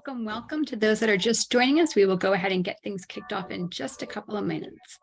welcome, welcome to those that are just joining us. We will go ahead and get things kicked off in just a couple of minutes.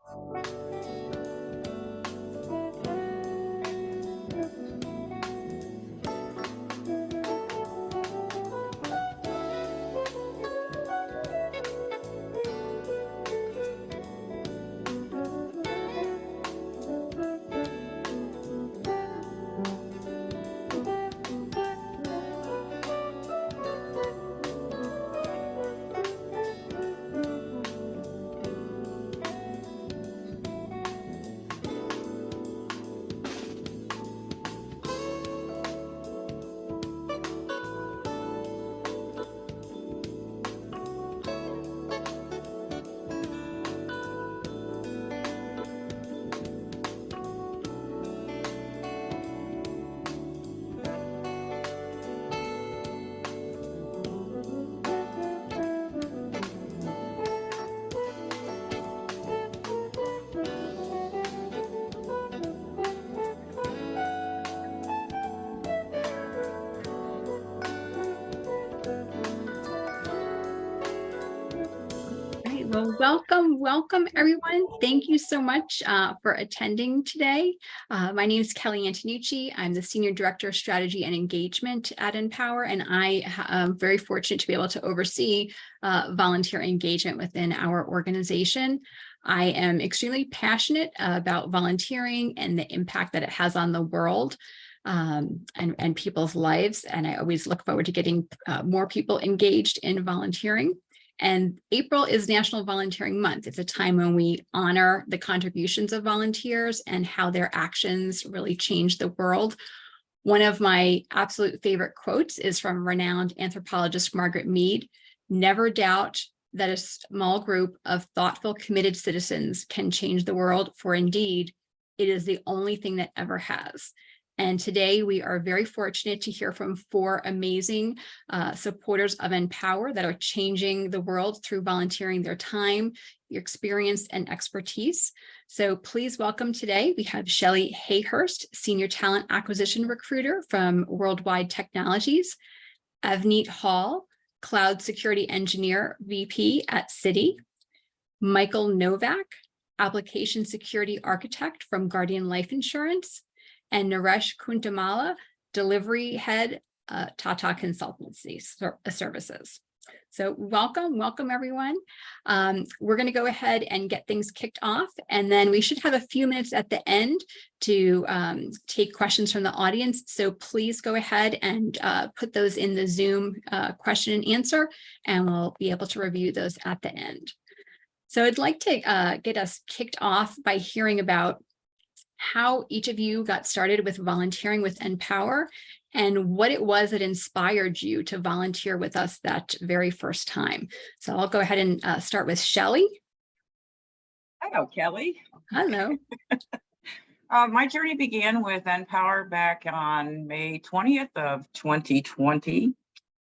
Well, welcome everyone. Thank you so much for attending today. My name is Kelly Antonucci. I'm the Senior Director of Strategy and Engagement at NPower, and I am very fortunate to be able to oversee volunteer engagement within our organization. I am extremely passionate about volunteering and the impact that it has on the world and people's lives, and I always look forward to getting more people engaged in volunteering. And April is National Volunteering Month. It's a time when we honor the contributions of volunteers and how their actions really change the world. One of my absolute favorite quotes is from renowned anthropologist Margaret Mead: "Never doubt that a small group of thoughtful, committed citizens can change the world, for indeed, it is the only thing that ever has." And today we are very fortunate to hear from four amazing supporters of NPower that are changing the world through volunteering their time, experience, and expertise. So please welcome today, we have Shelley Hayhurst, Senior Talent Acquisition Recruiter from Worldwide Technologies, Avneet Hall, Cloud Security Engineer VP at Citi, Michael Novak, Application Security Architect from Guardian Life Insurance, and Naresh Kuntamala, Delivery Head, Tata Consultancy Services. So welcome everyone. We're going to go ahead and get things kicked off, and then we should have a few minutes at the end to take questions from the audience. So please go ahead and put those in the Zoom question and answer, and we'll be able to review those at the end. So I'd like to get us kicked off by hearing about how each of you got started with volunteering with NPower and what it was that inspired you to volunteer with us that very first time. So I'll go ahead and start with Shelley. Hello, Kelly. Hello. My journey began with NPower back on May 20th of 2020.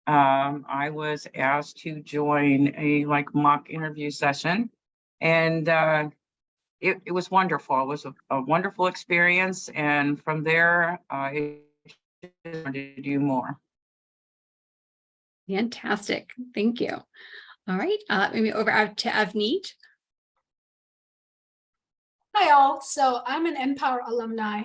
I was asked to join a mock interview session, and it was wonderful. It was a wonderful experience, and from there, I wanted to do more. Fantastic, thank you. All right, maybe over to Avneet. Hi all, so I'm an NPower alumni,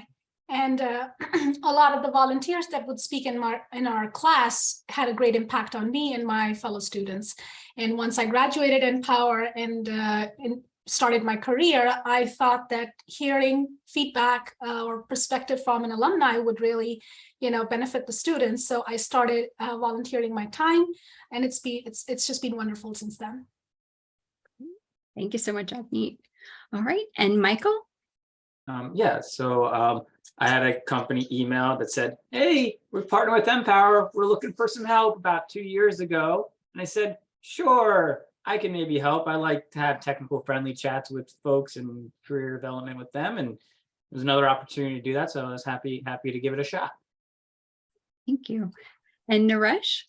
and a lot of the volunteers that would speak in our class had a great impact on me and my fellow students. And once I graduated NPower and started my career, I thought that hearing feedback or perspective from an alumni would really, benefit the students. So I started volunteering my time, and it's just been wonderful since then. Thank you so much, Avneet. All right, and Michael? Yeah, so I had a company email that said, "Hey, we're partnering with NPower. We're looking for some help," about 2 years ago. And I said, "Sure, I can maybe help. I like to have technical friendly chats with folks and career development with them." And it was another opportunity to do that. So I was happy to give it a shot. Thank you. And Naresh?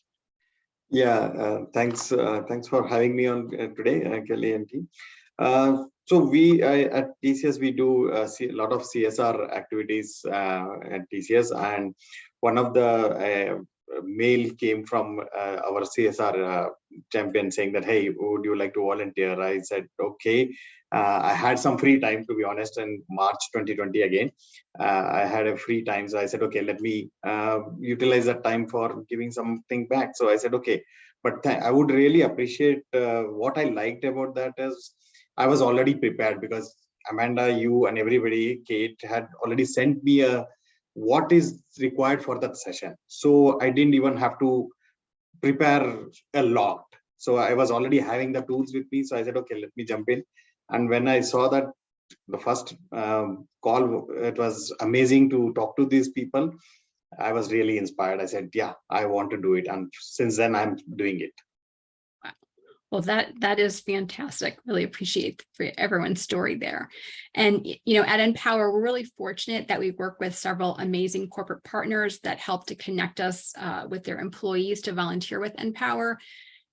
Yeah, thanks for having me on today, Kelly and team. So we at TCS, we do a lot of CSR activities at TCS, and one of the mail came from our CSR champion saying that, hey, would you like to volunteer? I said, okay. I had some free time, to be honest, in March 2020 again. I had a free time. So I said, okay, let me utilize that time for giving something back. So I said, okay, but I would really appreciate what I liked about that is I was already prepared because Amanda, you and everybody, Kate had already sent me what is required for that session. So I didn't even have to prepare a lot. So I was already having the tools with me. So I said, okay, let me jump in. And when I saw that the first call, it was amazing to talk to these people. I was really inspired. I said, yeah, I want to do it. And since then I'm doing it. Well, that is fantastic. Really appreciate for everyone's story there. And, you know, at NPower, we're really fortunate that we work with several amazing corporate partners that help to connect us with their employees to volunteer with NPower.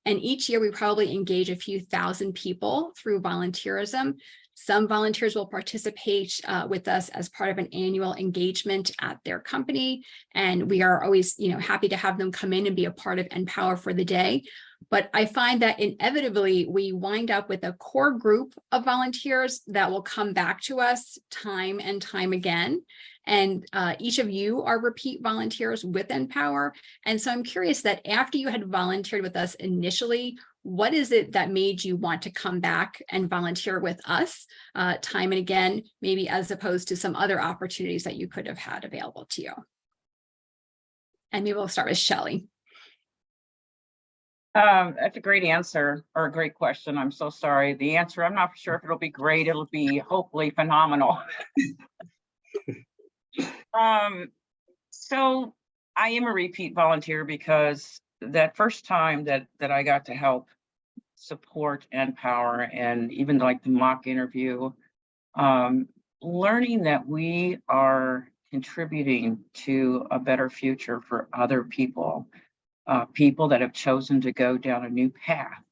And each year we probably engage a few thousand people through volunteerism. Some volunteers will participate with us as part of an annual engagement at their company. And we are always, you know, happy to have them come in and be a part of NPower for the day. But I find that inevitably we wind up with a core group of volunteers that will come back to us time and time again. And each of you are repeat volunteers with NPower. And so I'm curious that after you had volunteered with us initially, what is it that made you want to come back and volunteer with us time and again, maybe as opposed to some other opportunities that you could have had available to you? And maybe we'll start with Shelley. That's a great answer, or a great question. I'm so sorry. The answer, I'm not sure if it'll be great. It'll be hopefully phenomenal. So I am a repeat volunteer because that first time that I got to help support NPower and even like the mock interview, learning that we are contributing to a better future for other people. People that have chosen to go down a new path,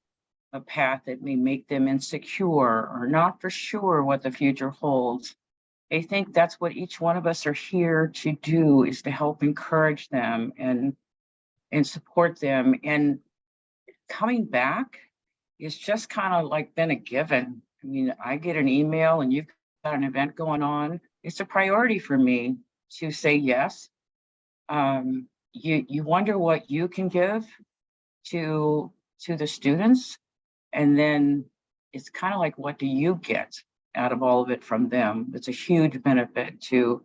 a path that may make them insecure or not for sure what the future holds. I think that's what each one of us are here to do, is to help encourage them and support them. And coming back is just kind of like been a given. I mean, I get an email and you've got an event going on. It's a priority for me to say yes. You wonder what you can give to the students, and then it's kind of like, what do you get out of all of it from them? It's a huge benefit to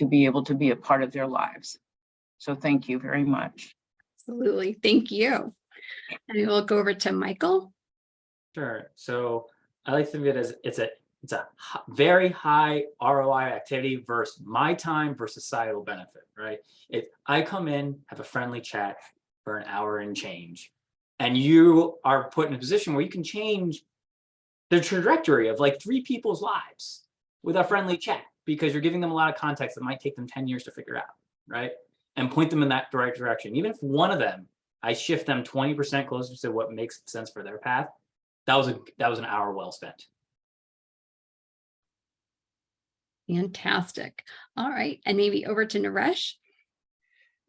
be able to be a part of their lives. So thank you very much. Absolutely, thank you. And we'll go over to Michael. Sure. So I like to think of it as it's a very high ROI activity versus my time versus societal benefit, right? If I come in, have a friendly chat for an hour and change, and you are put in a position where you can change the trajectory of like 3 people's lives with a friendly chat, because you're giving them a lot of context that might take them 10 years to figure out, right? And point them in that direct direction. Even if one of them, I shift them 20% closer to what makes sense for their path, that was an hour well spent. Fantastic. All right. And maybe over to Naresh.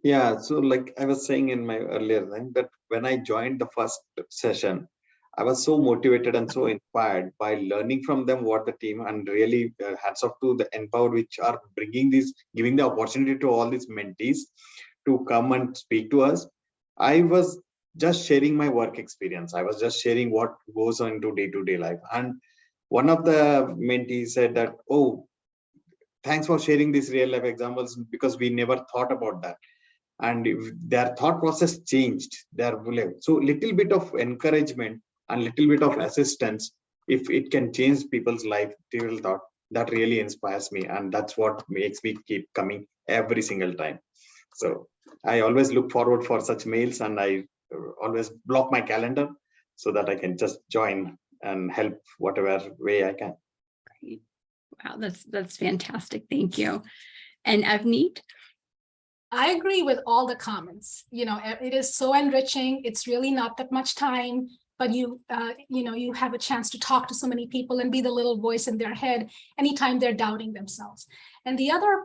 Yeah, so like I was saying in my earlier thing, that when I joined the first session, I was so motivated and so inspired by learning from them what the team, and really hats off to the NPower, which are giving the opportunity to all these mentees to come and speak to us. I was just sharing my work experience. I was just sharing what goes on into day-to-day life. And one of the mentees said that, oh, thanks for sharing these real life examples, because we never thought about that. And if their thought process changed, so little bit of encouragement and little bit of assistance, if it can change people's life, thought, that really inspires me. And that's what makes me keep coming every single time. So I always look forward for such mails, and I always block my calendar so that I can just join and help whatever way I can. Great. Wow, that's fantastic. Thank you. And Avneet? I agree with all the comments. You know, it is so enriching. It's really not that much time, but you have a chance to talk to so many people and be the little voice in their head anytime they're doubting themselves. And the other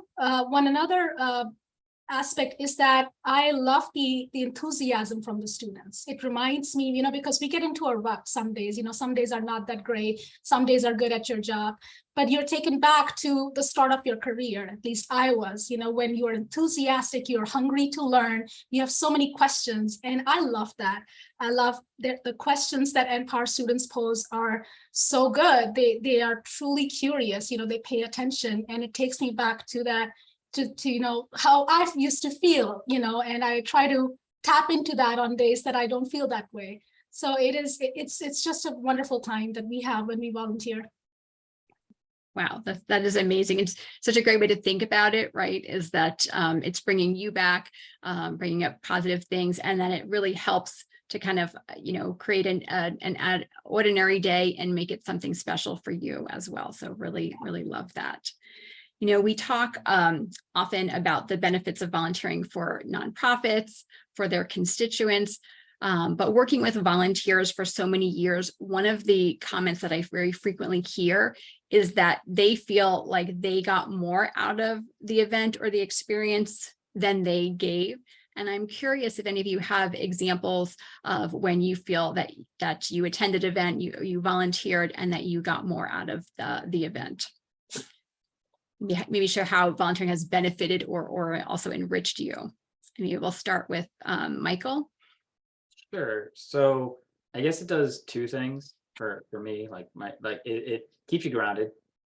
aspect is that I love the enthusiasm from the students. It reminds me, you know, because we get into a rut some days, you know, some days are not that great, some days are good at your job, but you're taken back to the start of your career. At least I was, you know, when you're enthusiastic, you're hungry to learn, you have so many questions, and I love that. I love that the questions that NPower students pose are so good. They are truly curious, you know, they pay attention, and it takes me back to that, to you know, how I used to feel, you know, and I try to tap into that on days that I don't feel that way. So it's just a wonderful time that we have when we volunteer. Wow, that is amazing. It's such a great way to think about it, right? Is that it's bringing you back, bringing up positive things, and then it really helps to kind of, you know, create an ordinary day and make it something special for you as well. So really, really love that. You know, we talk often about the benefits of volunteering for nonprofits, for their constituents, but working with volunteers for so many years, one of the comments that I very frequently hear is that they feel like they got more out of the event or the experience than they gave. And I'm curious if any of you have examples of when you feel that you attended an event, you volunteered, and that you got more out of the event. Maybe show how volunteering has benefited or also enriched you. Maybe we'll start with Michael. Sure. So I guess it does two things for me. Like it keeps you grounded,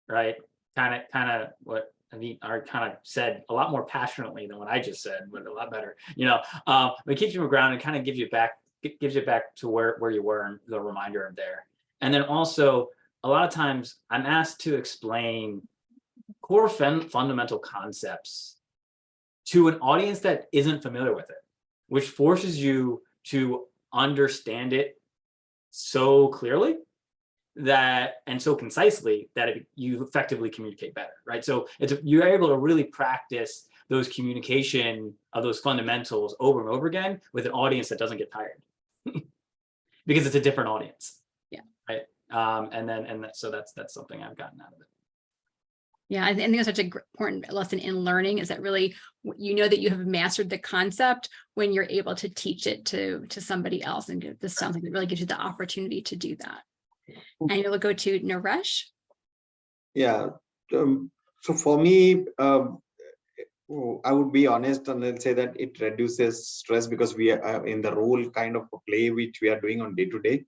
right? Kind of what I mean, I kind of said a lot more passionately than what I just said, but a lot better, you know. But it keeps you grounded, kind of gives you back to where you were, and the reminder of there. And then also a lot of times I'm asked to explain core fundamental concepts to an audience that isn't familiar with it, which forces you to understand it so clearly that, and so concisely that you effectively communicate better, right? So you're able to really practice those communication of those fundamentals over and over again with an audience that doesn't get tired because it's a different audience. Yeah. Right. So that's something I've gotten out of it. Yeah, I think it's such an important lesson in learning, is that really, you know, that you have mastered the concept when you're able to teach it to somebody else. And this sounds like it really gives you the opportunity to do that. And you'll go to Naresh. Yeah. So for me, I would be honest and then say that it reduces stress, because we are in the role kind of play which we are doing on day to day.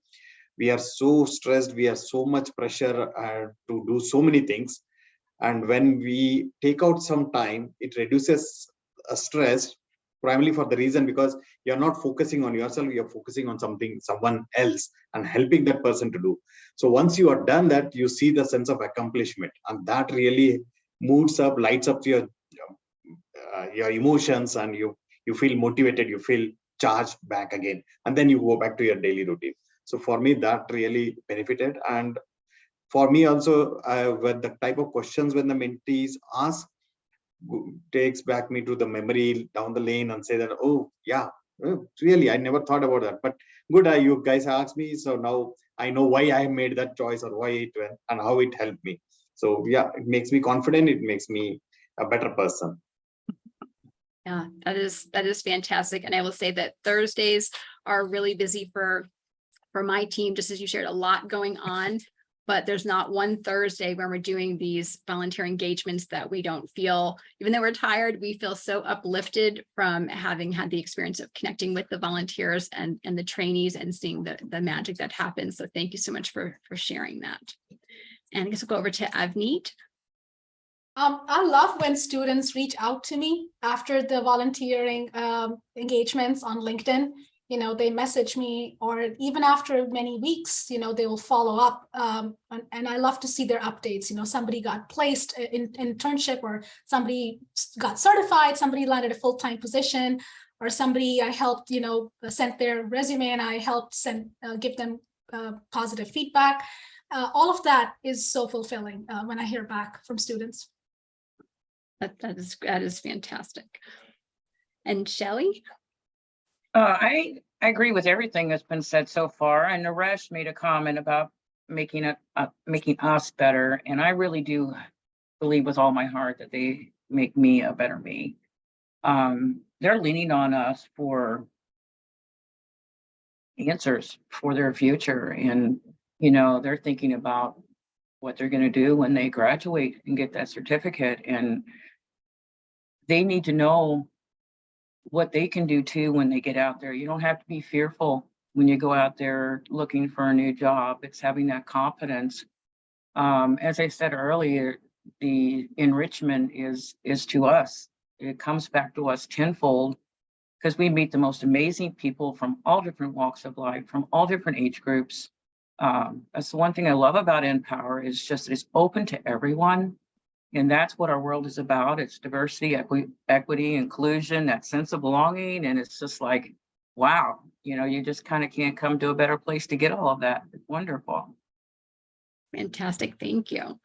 We are so stressed. We have so much pressure to do so many things. And when we take out some time, it reduces stress, primarily for the reason because you're not focusing on yourself, you're focusing on someone else, and helping that person to do. So once you are done that, you see the sense of accomplishment, and that really lights up your emotions, and you feel motivated, you feel charged back again, and then you go back to your daily routine. So for me, that really benefited. And for me also, with the type of questions when the mentees ask, takes back me to the memory down the lane and say that, oh yeah, really, I never thought about that. But good, you guys asked me, so now I know why I made that choice, or why it went, and how it helped me. So yeah, it makes me confident. It makes me a better person. Yeah, that is fantastic. And I will say that Thursdays are really busy for my team, just as you shared, a lot going on. But there's not one Thursday when we're doing these volunteer engagements that we don't feel, even though we're tired, we feel so uplifted from having had the experience of connecting with the volunteers and the trainees and seeing the magic that happens. So thank you so much for sharing that. And I guess we'll go over to Avneet. I love when students reach out to me after the volunteering engagements on LinkedIn. You know, they message me, or even after many weeks, you know, they will follow up. And I love to see their updates. You know, somebody got placed in internship, or somebody got certified, somebody landed a full-time position, or somebody I helped, you know, sent their resume and I helped give them positive feedback. All of that is so fulfilling when I hear back from students. That is fantastic. And Shelley? I agree with everything that's been said so far. And Naresh made a comment about making us better. And I really do believe with all my heart that they make me a better me. they're leaning on us for answers for their future. And, they're thinking about what they're going to do when they graduate and get that certificate. And they need to know what they can do too when they get out there. You don't have to be fearful when you go out there looking for a new job. It's having that confidence. As I said earlier, the enrichment is to us. It comes back to us tenfold because we meet the most amazing people from all different walks of life, from all different age groups. That's the one thing I love about NPower is just it's open to everyone. And that's what our world is about. It's diversity, equity, inclusion, that sense of belonging. And it's just like, wow, you just kind of can't come to a better place to get all of that. It's wonderful. Fantastic. Thank you.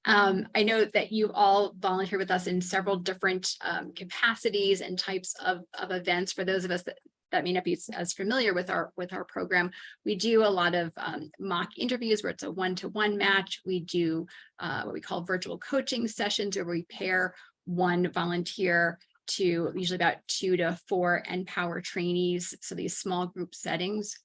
I know that you all volunteer with us in several different capacities and types of events. For those of us that may not be as familiar with our program, we do a lot of mock interviews where it's a one-to-one match. We do what we call virtual coaching sessions where we pair one volunteer to usually about 2 to 4 NPower trainees. So these small group settings.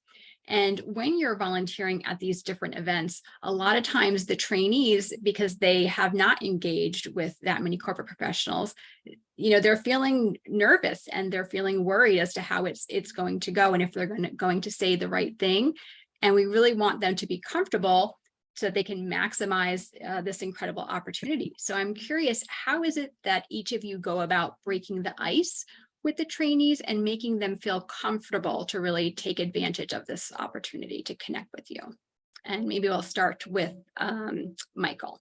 And when you're volunteering at these different events, a lot of times the trainees, because they have not engaged with that many corporate professionals, they're feeling nervous and they're feeling worried as to how it's going to go and if they're going to say the right thing. And we really want them to be comfortable so that they can maximize this incredible opportunity. So I'm curious, how is it that each of you go about breaking the ice with the trainees and making them feel comfortable to really take advantage of this opportunity to connect with you? And maybe we'll start with Michael.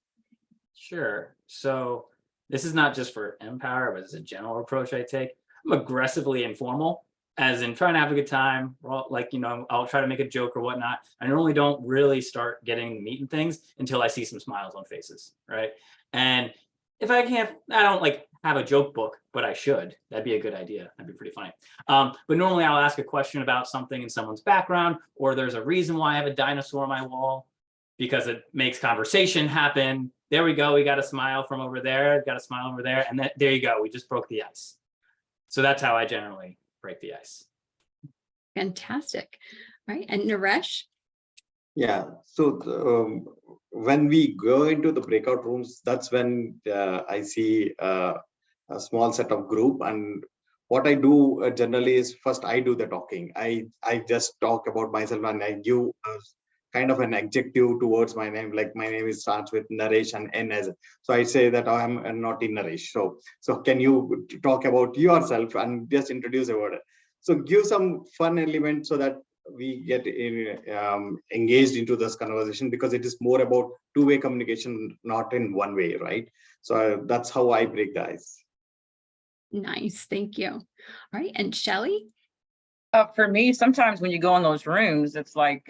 Sure. So this is not just for NPower, but it's a general approach I take. I'm aggressively informal, as in trying to have a good time. I'll try to make a joke or whatnot. I normally don't really start getting meat and things until I see some smiles on faces, right? And if I don't have a joke book, but I should. That'd be a good idea. That'd be pretty funny. But normally I'll ask a question about something in someone's background, or there's a reason why I have a dinosaur on my wall because it makes conversation happen. There we go. We got a smile from over there. Got a smile over there. And there you go. We just broke the ice. So that's how I generally break the ice. Fantastic. All right. And Naresh? Yeah. So when we go into the breakout rooms, that's when I see a small set of group. And what I do generally is first I do the talking. I just talk about myself and I give kind of an adjective towards my name. Like my name starts with Naresh and N as. So I say that I'm not in Naresh. So can you talk about yourself and just introduce a word? So give some fun element so that we get engaged into this conversation, because it is more about two-way communication, not in one way, right? So that's how I break the ice. Nice, thank you. All right, and Shelley? For me, sometimes when you go in those rooms, it's like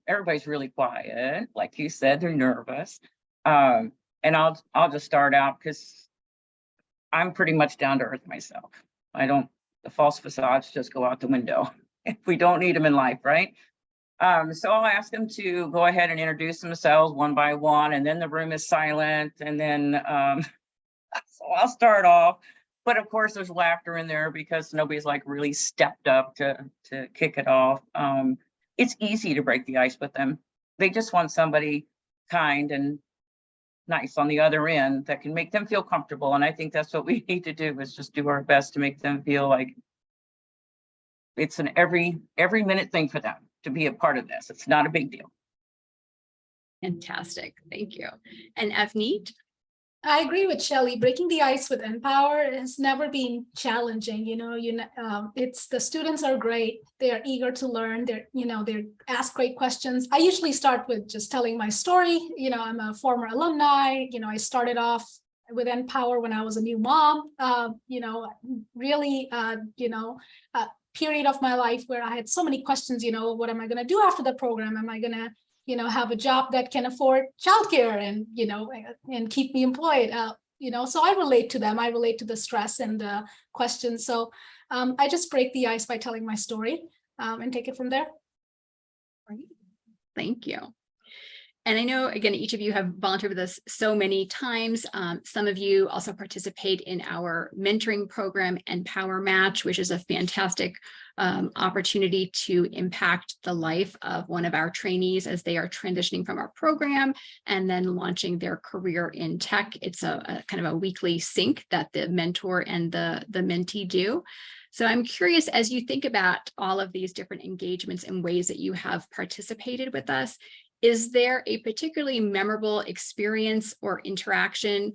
everybody's really quiet. Like you said, they're nervous. And I'll just start out because I'm pretty much down to earth myself. The false facades just go out the window if we don't need them in life, right? So I'll ask them to go ahead and introduce themselves one by one, and then the room is silent. And then so I'll start off. But of course, there's laughter in there because nobody's really stepped up to kick it off. It's easy to break the ice with them. They just want somebody kind and nice on the other end that can make them feel comfortable. And I think that's what we need to do, is just do our best to make them feel like it's an every minute thing for them to be a part of this. It's not a big deal. Fantastic, thank you. And Avneet? I agree with Shelley. Breaking the ice with NPower has never been challenging. It's the students are great. They are eager to learn. They ask great questions. I usually start with just telling my story. I'm a former alumni. I started off with NPower when I was a new mom. Period of my life where I had so many questions. What am I going to do after the program? Am I going to have a job that can afford childcare and, and keep me employed, so I relate to them. I relate to the stress and the questions. So I just break the ice by telling my story and take it from there. Great. Thank you. And I know, again, each of you have volunteered with us so many times. Some of you also participate in our mentoring program, NPower Match, which is a fantastic opportunity to impact the life of one of our trainees as they are transitioning from our program and then launching their career in tech. It's a kind of a weekly sync that the mentor and the mentee do. So I'm curious, as you think about all of these different engagements and ways that you have participated with us, is there a particularly memorable experience or interaction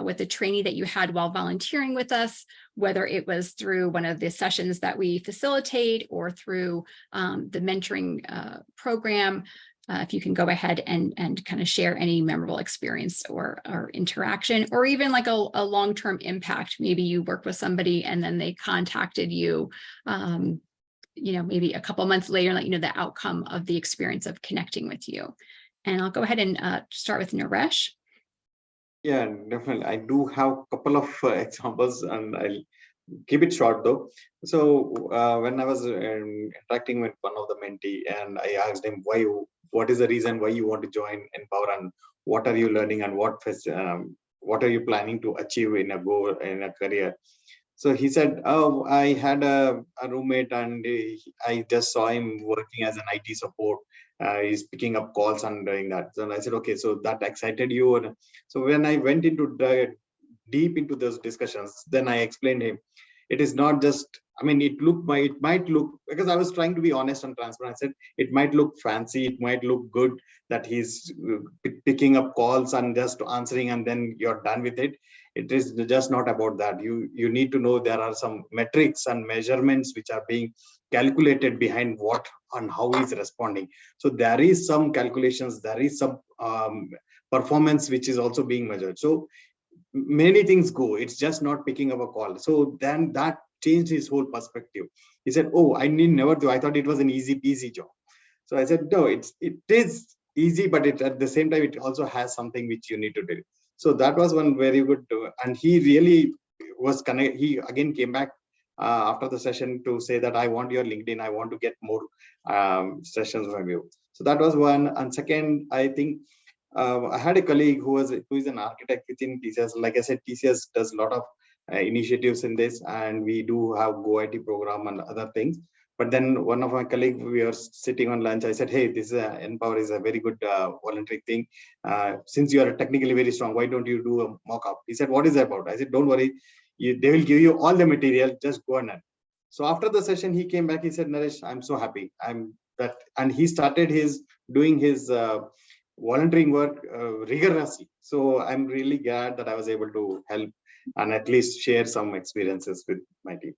with a trainee that you had while volunteering with us, whether it was through one of the sessions that we facilitate or through the mentoring program? If you can go ahead and kind of share any memorable experience or interaction, or even like a long-term impact. Maybe you work with somebody and then they contacted you, maybe a couple months later, and let you know the outcome of the experience of connecting with you. And I'll go ahead and start with Naresh. Yeah, definitely. I do have a couple of examples, and I'll keep it short though. So when I was interacting with one of the mentee, and I asked him what is the reason why you want to join NPower, and what are you learning, and what are you planning to achieve in a career. So he said, "Oh, I had a roommate, and I just saw him working as an IT support. He's picking up calls and doing that." So I said, "Okay, so that excited you?" And so when I went into deep into those discussions, then I explained him, it is not just. I mean, it might look, because I was trying to be honest and transparent. I said it might look fancy, it might look good that he's picking up calls and just answering, and then you're done with it. It is just not about that. You need to know there are some metrics and measurements which are being calculated behind what and how he's responding. So there is some calculations, there is some performance which is also being measured. So many things go. It's just not picking up a call. So then that changed his whole perspective. He said, "Oh, I never do. I thought it was an easy peasy job." So I said, "No, it is easy, but at the same time, it also has something which you need to do." So that was one very good, and he really was connected. He again came back after the session to say that I want your LinkedIn. I want to get more sessions from you. So that was one. And second, I think I had a colleague who is an architect within TCS. Like I said, TCS does a lot of initiatives in this, and we do have Go IT program and other things. But then one of my colleagues, we were sitting on lunch. I said, "Hey, this is NPower is a very good voluntary thing. Since you are technically very strong, why don't you do a mock-up?" He said, "What is that about?" I said, "Don't worry, they will give you all the material. Just go and learn." So after the session, he came back. He said, "Naresh, I'm so happy. And he started doing his volunteering work rigorously. So I'm really glad that I was able to help and at least share some experiences with my team.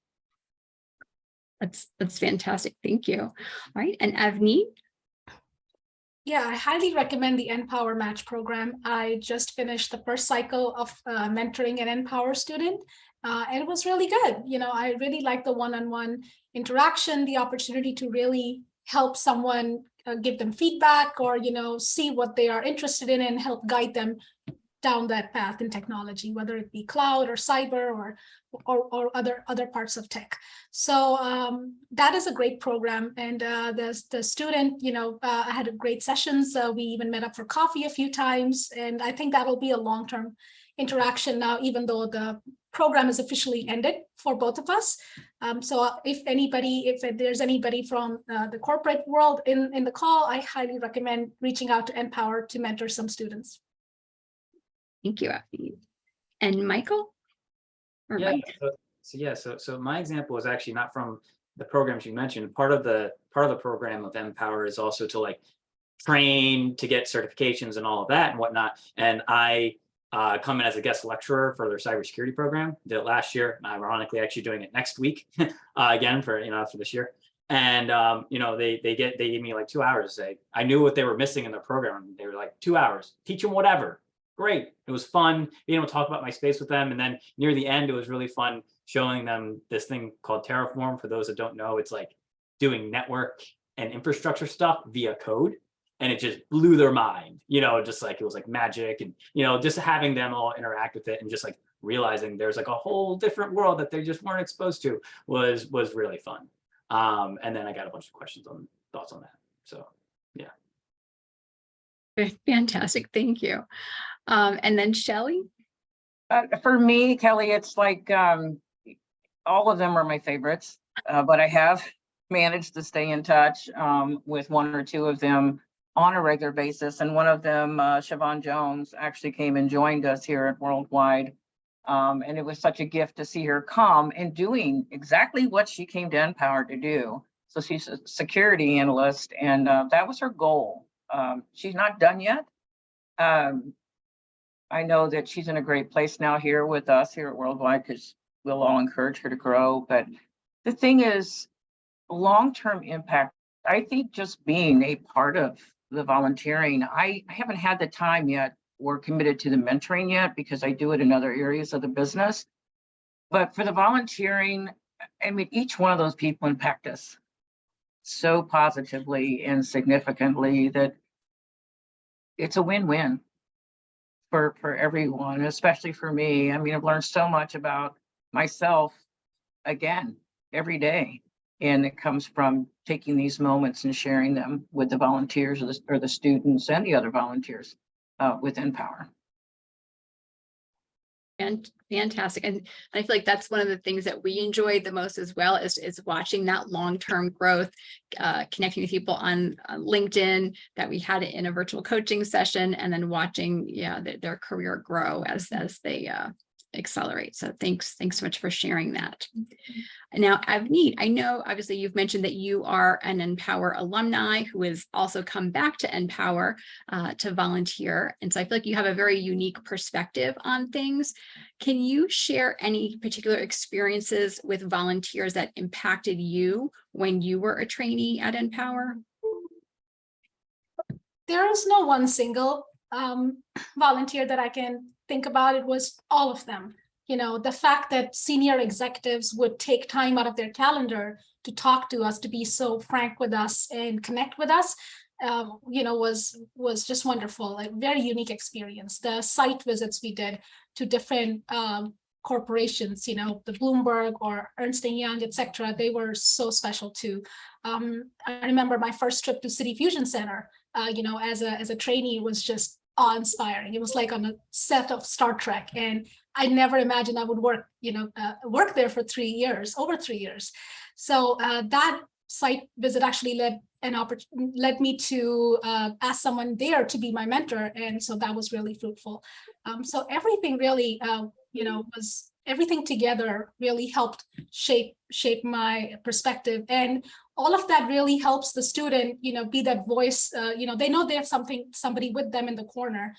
That's fantastic. Thank you. All right. And Avneet? Yeah, I highly recommend the NPower Match program. I just finished the first cycle of mentoring an NPower student, and it was really good. I really like the one-on-one interaction, the opportunity to really help someone, give them feedback, or see what they are interested in and help guide them down that path in technology, whether it be cloud or cyber or other parts of tech. So that is a great program. And the student, I had great sessions. We even met up for coffee a few times. And I think that'll be a long-term interaction now, even though the program is officially ended for both of us. So if there's anybody from the corporate world in the call, I highly recommend reaching out to NPower to mentor some students. Thank you, Avneet. And Michael? Yeah. So my example is actually not from the programs you mentioned. Part of the program of NPower is also to train to get certifications and all of that and whatnot. And I come in as a guest lecturer for their cybersecurity program. Did it last year. And ironically, actually doing it next week again for this year. And they gave me 2 hours to say. I knew what they were missing in their program. They were like, 2 hours, teach them whatever. Great. It was fun being able to talk about my space with them. And then near the end, it was really fun showing them this thing called Terraform. For those that don't know, it's like doing network and infrastructure stuff via code. And it just blew their mind, just like it was like magic. And, just having them all interact with it and just realizing there's a whole different world that they just weren't exposed to was really fun. And then I got a bunch of thoughts on that. So, yeah. Fantastic. Thank you. And then Shelley? For me, Kelly, it's like all of them are my favorites, but I have managed to stay in touch with one or two of them on a regular basis. And one of them, Siobhan Jones, actually came and joined us here at Worldwide. And it was such a gift to see her come and doing exactly what she came to NPower to do. So she's a security analyst, and that was her goal. She's not done yet. I know that she's in a great place now here with us here at Worldwide, because we'll all encourage her to grow. But the thing is, long-term impact, I think just being a part of the volunteering, I haven't had the time yet or committed to the mentoring yet, because I do it in other areas of the business. But for the volunteering, I mean, each one of those people impact us so positively and significantly that it's a win-win for everyone, especially for me. I mean, I've learned so much about myself again every day, and it comes from taking these moments and sharing them with the volunteers or the students and the other volunteers with NPower. And fantastic. And I feel like that's one of the things that we enjoyed the most as well, is watching that long-term growth, connecting with people on LinkedIn that we had in a virtual coaching session, and then watching their career grow as they accelerate. So thanks so much for sharing that. Now, Avneet, I know obviously you've mentioned that you are an NPower alumni who has also come back to NPower to volunteer. And so I feel like you have a very unique perspective on things. Can you share any particular experiences with volunteers that impacted you when you were a trainee at NPower? There is no one single volunteer that I can think about. It was all of them. You know, the fact that senior executives would take time out of their calendar to talk to us, to be so frank with us and connect with us, was just wonderful. A very unique experience. The site visits we did to different corporations, you know, the Bloomberg or Ernst & Young, etc., they were so special too. I remember my first trip to City Fusion Center, as a trainee, was just awe-inspiring. It was like on a set of Star Trek, and I never imagined I would work there for over 3 years. So that site visit actually led me to ask someone there to be my mentor, and so that was really fruitful. So everything really, everything together really helped shape my perspective, and all of that really helps the student, be that voice. They know they have somebody with them in the corner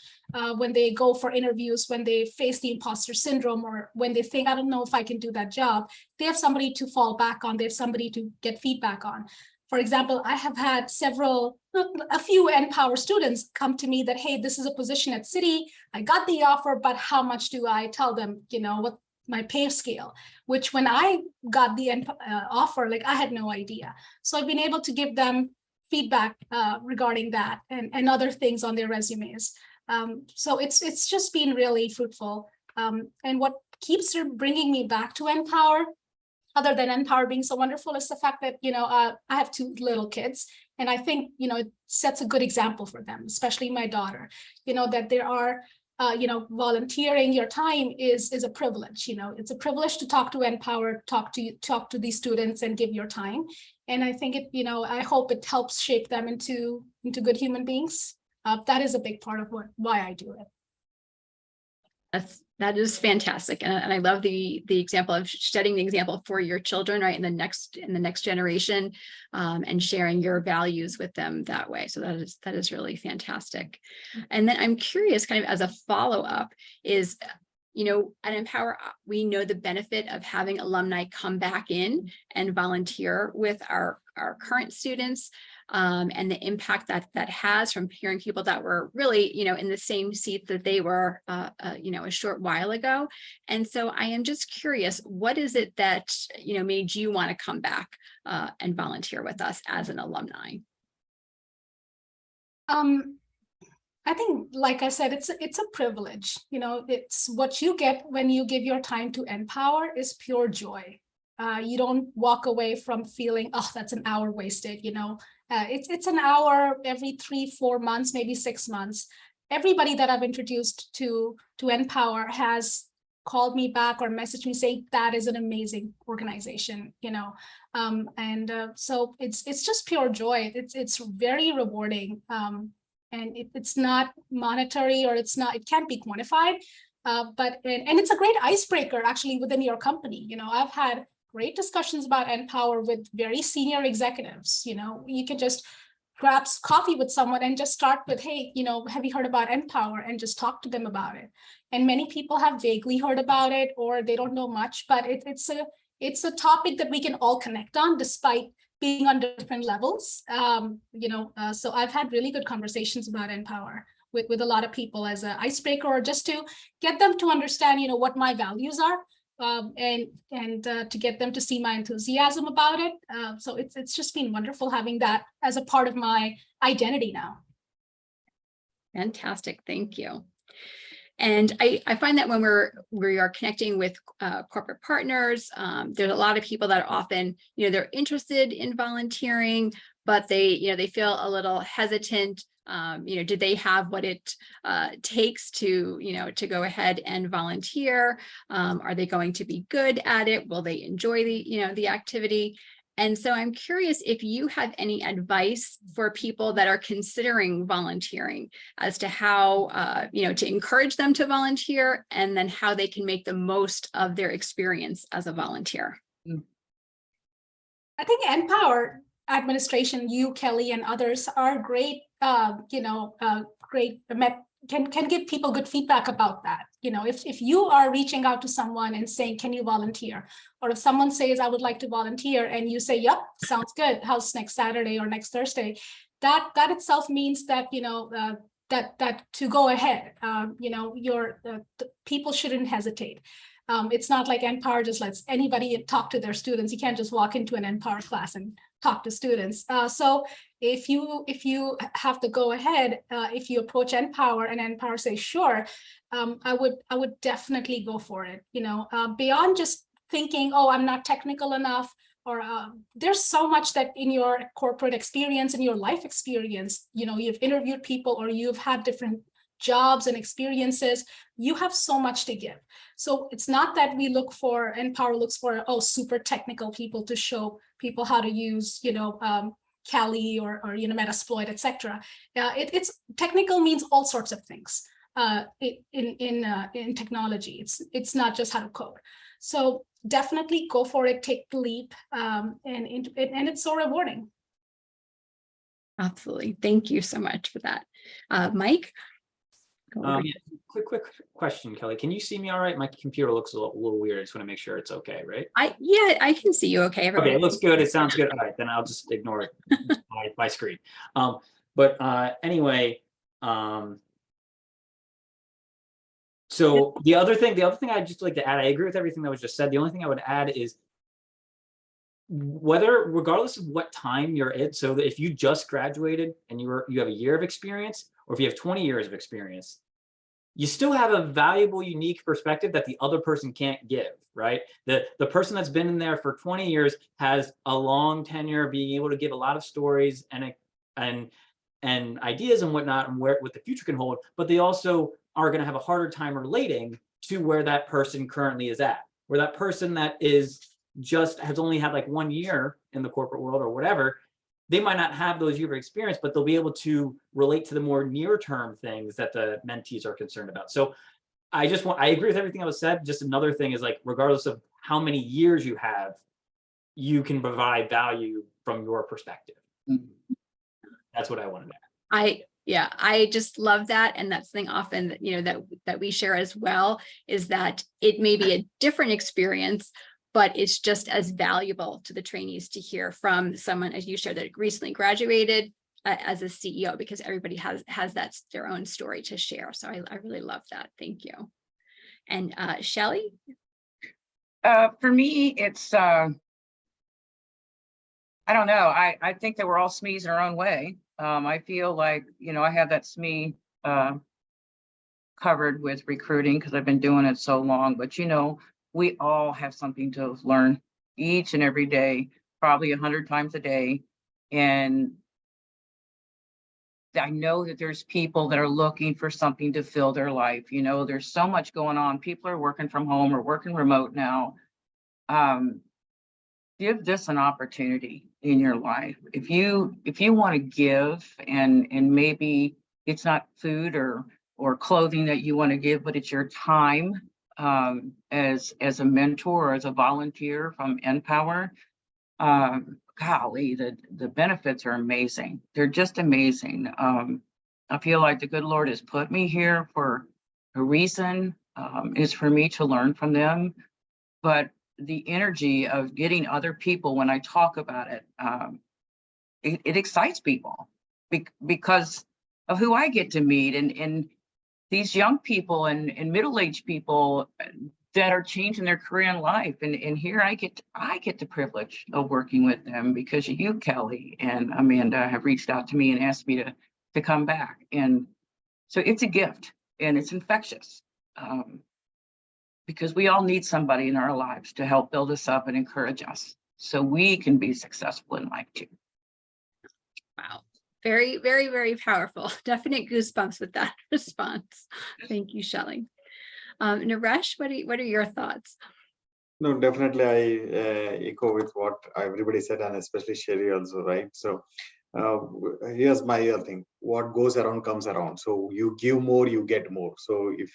when they go for interviews, when they face the imposter syndrome, or when they think, I don't know if I can do that job. They have somebody to fall back on. They have somebody to get feedback on. For example, I have had a few NPower students come to me that, hey, this is a position at City. I got the offer, but how much do I tell them, what my pay scale, which when I got the offer, I had no idea. So I've been able to give them feedback regarding that and other things on their resumes. So it's just been really fruitful. And what keeps bringing me back to NPower, other than NPower being so wonderful, is the fact that, I have 2 little kids, and I think, it sets a good example for them, especially my daughter, that there are, volunteering your time is a privilege. It's a privilege to talk to NPower, talk to these students and give your time. And I think I hope it helps shape them into good human beings. That is a big part of why I do it. That is fantastic, and I love the example of setting the example for your children, right, in the next generation, and sharing your values with them that way. So that is really fantastic. And then I'm curious, kind of as a follow-up, is at NPower, we know the benefit of having alumni come back in and volunteer with our current students. And the impact that has from hearing people that were really, in the same seat that they were, a short while ago. And so I am just curious, what is it that, made you want to come back and volunteer with us as an alumni? I think, like I said, it's a privilege. It's what you get when you give your time to NPower is pure joy. You don't walk away from feeling, oh, that's an hour wasted, It's an hour every 3-4 months, maybe 6 months. Everybody that I've introduced to NPower has called me back or messaged me saying that is an amazing organization, so it's just pure joy. It's very rewarding, and it's not monetary, or it can't be quantified, but it's a great icebreaker actually within your company. I've had great discussions about NPower with very senior executives. You can just grab coffee with someone and just start with, hey, have you heard about NPower, and just talk to them about it. And many people have vaguely heard about it, or they don't know much, but it's a topic that we can all connect on despite being on different levels. So I've had really good conversations about NPower with a lot of people as an icebreaker, or just to get them to understand, what my values are. And to get them to see my enthusiasm about it. So it's just been wonderful having that as a part of my identity now. Fantastic, thank you. And I find that when we are connecting with corporate partners, there's a lot of people that often, they're interested in volunteering, but they feel a little hesitant. Do they have what it takes to go ahead and volunteer? Are they going to be good at it? Will they enjoy the activity? And so I'm curious if you have any advice for people that are considering volunteering as to how, to encourage them to volunteer, and then how they can make the most of their experience as a volunteer. I think NPower administration, you, Kelly, and others are great, can give people good feedback about that. If you are reaching out to someone and saying, can you volunteer? Or if someone says, I would like to volunteer, and you say, yep, sounds good. How's next Saturday or next Thursday? That itself means that, that to go ahead, people shouldn't hesitate. It's not like NPower just lets anybody talk to their students. You can't just walk into an NPower class and talk to students. So if you have to go ahead, if you approach NPower and NPower says, sure, I would definitely go for it. Beyond just thinking, oh, I'm not technical enough, or there's so much that in your corporate experience and your life experience, you've interviewed people, or you've had different jobs and experiences. You have so much to give. So it's not that NPower looks for, super technical people to show people how to use, Kali or Metasploit, etc. It's technical means all sorts of things in technology. It's not just how to code. So definitely go for it, take the leap, and it's so rewarding. Absolutely. Thank you so much for that. Mike? Quick question, Kelly. Can you see me all right? My computer looks a little weird. I just want to make sure it's okay, right? I can see you okay. Okay, it looks good. It sounds good. All right, then I'll just ignore it my screen. Anyway, so the other thing I'd just like to add, I agree with everything that was just said. The only thing I would add is regardless of what time you're in, so that if you just graduated and you have a year of experience, or if you have 20 years of experience, you still have a valuable, unique perspective that the other person can't give, right? The person that's been in there for 20 years has a long tenure, being able to give a lot of stories and ideas and whatnot, and what the future can hold, but they also are going to have a harder time relating to where that person currently is at, where that person that has only had like 1 year in the corporate world or whatever. They might not have those years of experience, but they'll be able to relate to the more near-term things that the mentees are concerned about. So I agree with everything that was said. Just another thing is, like, regardless of how many years you have, you can provide value from your perspective. Mm-hmm. That's what I wanted to add. I just love that. And that's something often that, that we share as well, is that it may be a different experience, but it's just as valuable to the trainees to hear from someone, as you shared, that recently graduated as a CEO, because everybody has their own story to share. So I really love that. Thank you. And Shelley? For me, it's, I don't know. I think that we're all SMEs in our own way. I feel like, I have that SME covered with recruiting because I've been doing it so long, but we all have something to learn each and every day, probably 100 times a day. And I know that there's people that are looking for something to fill their life. You know, there's so much going on. People are working from home or working remote now. Give this an opportunity in your life. If you want to give, and maybe it's not food or clothing that you want to give, but it's your time as a mentor or as a volunteer from NPower. Golly, the benefits are amazing. They're just amazing. I feel like the good Lord has put me here for a reason, is for me to learn from them. But the energy of getting other people, when I talk about it, it excites people because of who I get to meet, and these young people and middle-aged people that are changing their career in life. And here I get the privilege of working with them because you, Kelly and Amanda, have reached out to me and asked me to come back. And so it's a gift and it's infectious. Because we all need somebody in our lives to help build us up and encourage us so we can be successful in life too. Wow. Very, very, very powerful. Definite goosebumps with that response. Thank you, Shelley. Naresh, what are your thoughts? No, definitely I echo with what everybody said, and especially Sherry also, right? So here's my thing: what goes around comes around. So you give more, you get more. So if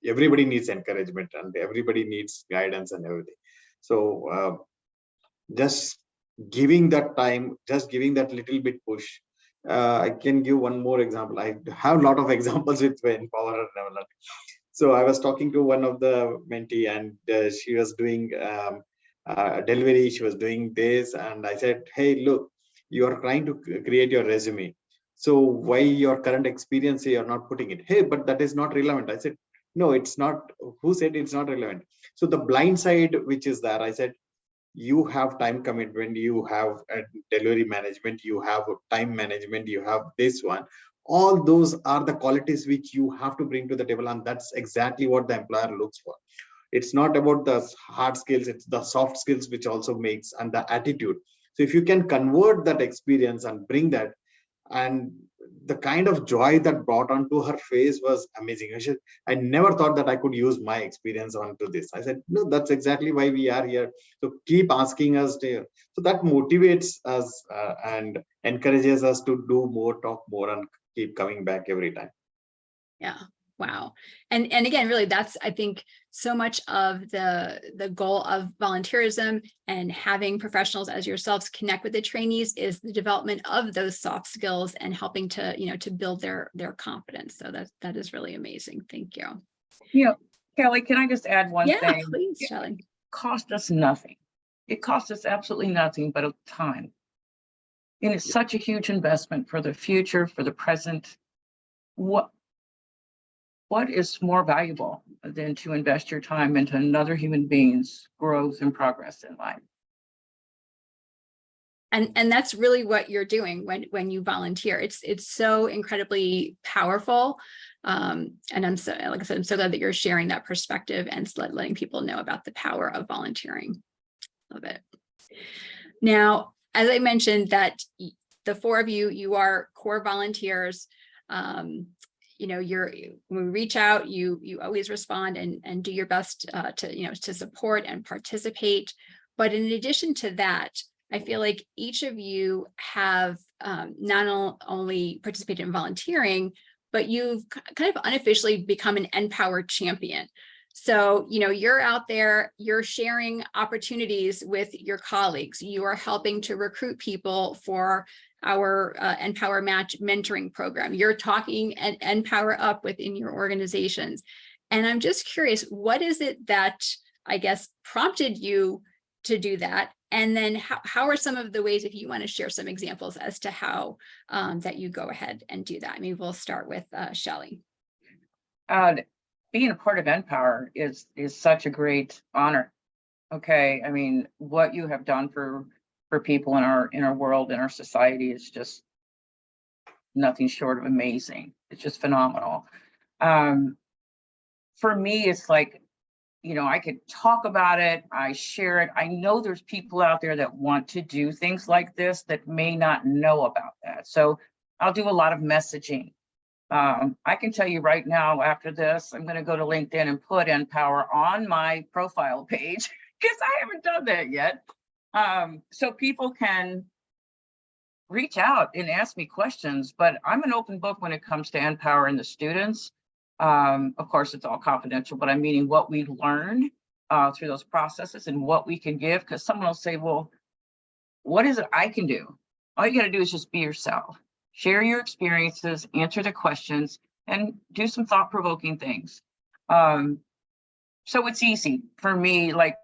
everybody needs encouragement and everybody needs guidance and everything, so just giving that time, just giving that little bit push. I can give one more example. I have a lot of examples with NPower and Neverland. So I was talking to one of the mentee, and she was doing delivery. She was doing this, and I said, "Hey, look, you are trying to create your resume. So why your current experience you are not putting it? Hey, but that is not relevant." I said, "No, it's not." Who said it's not relevant? So the blind side, which is there, I said, you have time commitment, you have delivery management, you have time management, you have this one. All those are the qualities which you have to bring to the table, and that's exactly what the employer looks for. It's not about the hard skills, it's the soft skills which also makes, and the attitude. So if you can convert that experience and bring that, and the kind of joy that brought onto her face was amazing. I never thought that I could use my experience onto this. I said, no, that's exactly why we are here. So keep asking us to, so that motivates us and encourages us to do more, talk more, and keep coming back every time. Yeah. Wow. And again, really, that's, I think, so much of the goal of volunteerism and having professionals as yourselves connect with the trainees is the development of those soft skills and helping to, to build their confidence. So that is really amazing. Thank you. Yeah, Kelly, can I just add one thing? Yeah, please, Shelley. It cost us nothing. It cost us absolutely nothing but time. And it's such a huge investment for the future, for the present. What is more valuable than to invest your time into another human being's growth and progress in life? And that's really what you're doing when you volunteer. It's so incredibly powerful. And I'm so, like I said, I'm so glad that you're sharing that perspective and letting people know about the power of volunteering. Love it. Now, as I mentioned, that the four of you are core volunteers. When we reach out, you always respond and do your best to support and participate. But in addition to that, I feel like each of you have not only participated in volunteering, but you've kind of unofficially become an NPower champion. So, you're out there, you're sharing opportunities with your colleagues. You are helping to recruit people for our NPower Match mentoring program. You're talking and NPower up within your organizations. And I'm just curious, what is it that, I guess, prompted you to do that? And then how are some of the ways, if you want to share some examples as to how that you go ahead and do that? Maybe we'll start with Shelley. Being a part of NPower is such a great honor. Okay, I mean, what you have done for people in our world, in our society, is just nothing short of amazing. It's just phenomenal. For me, it's like, I could talk about it, I share it. I know there's people out there that want to do things like this that may not know about that. So I'll do a lot of messaging. I can tell you right now, after this, I'm going to go to LinkedIn and put NPower on my profile page because I haven't done that yet. So people can reach out and ask me questions, but I'm an open book when it comes to NPower and the students. Of course, it's all confidential, but I'm meaning what we learned through those processes and what we can give, because someone will say, well, what is it I can do? All you got to do is just be yourself. Share your experiences, answer the questions, and do some thought-provoking things. So it's easy for me. Like,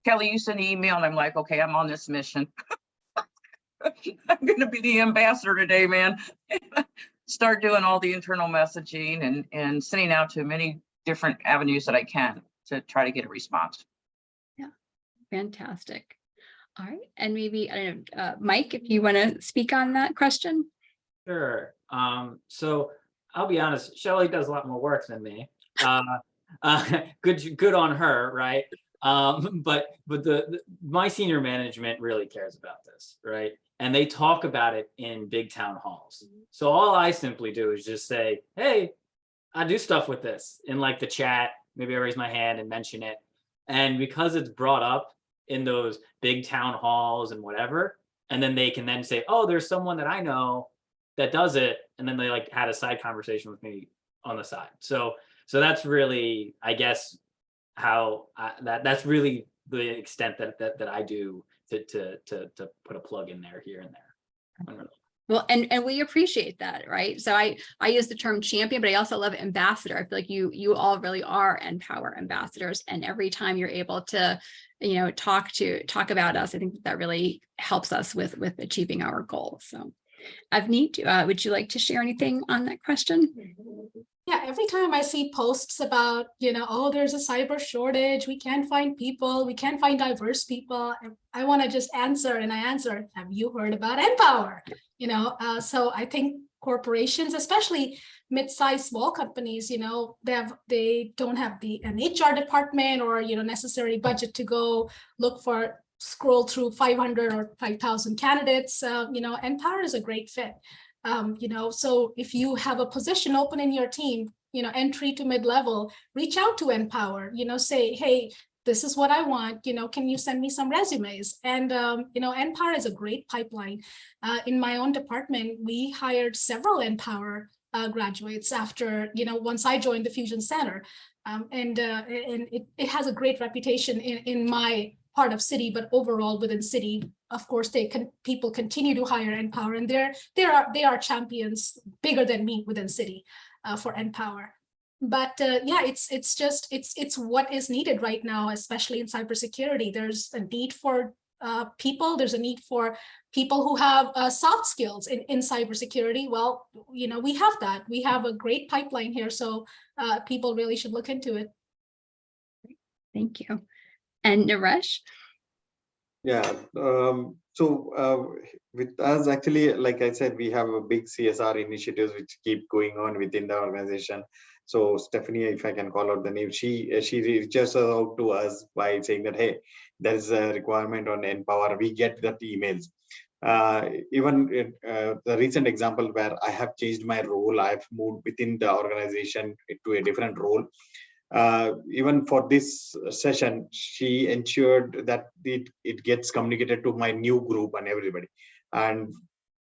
Kelly, you send an email and I'm like, okay, I'm on this mission. I'm going to be the ambassador today, man. Start doing all the internal messaging and sending out to many different avenues that I can to try to get a response. Yeah, fantastic. All right, and maybe, I don't know, Mike, if you want to speak on that question. Sure. So I'll be honest, Shelley does a lot more work than me. Good on her, right? But my senior management really cares about this, right? And they talk about it in big town halls. So all I simply do is just say, hey, I do stuff with this in like the chat. Maybe I raise my hand and mention it. And because it's brought up in those big town halls and whatever, and then they can then say, oh, there's someone that I know that does it. And then they like had a side conversation with me on the side. So that's really, I guess, how that's really the extent that I do to put a plug in there here and there. Well, and we appreciate that, right? So I use the term champion, but I also love ambassador. I feel like you all really are NPower ambassadors, and every time you're able to, talk about us, I think that really helps us with achieving our goals. So, Avneet, would you like to share anything on that question? Yeah, every time I see posts about, oh, there's a cyber shortage, we can't find people, we can't find diverse people, I want to just answer, and I answer, have you heard about NPower? So I think corporations, especially mid-sized small companies, they don't have an HR department or, necessary budget to go scroll through 500 or 5,000 candidates. NPower is a great fit. So if you have a position open in your team, entry to mid-level, reach out to NPower, say, hey, this is what I want, can you send me some resumes? And, NPower is a great pipeline. In my own department, we hired several NPower graduates after, once I joined the Fusion Center. And it has a great reputation in my part of city, but overall within city, of course, people continue to hire NPower, and they are champions bigger than me within city for NPower. But yeah, it's what is needed right now, especially in cybersecurity. There's a need for people. There's a need for people who have soft skills in cybersecurity. Well, we have that. We have a great pipeline here, so people really should look into it. Thank you. And Naresh? Yeah, with us, actually, like I said, we have a big CSR initiatives which keep going on within the organization. So Stephanie, if I can call out the name, she reaches out to us by saying that, hey, there is a requirement on NPower. We get that emails. Even the recent example where I have changed my role, I've moved within the organization to a different role. Even for this session, she ensured that it gets communicated to my new group and everybody. And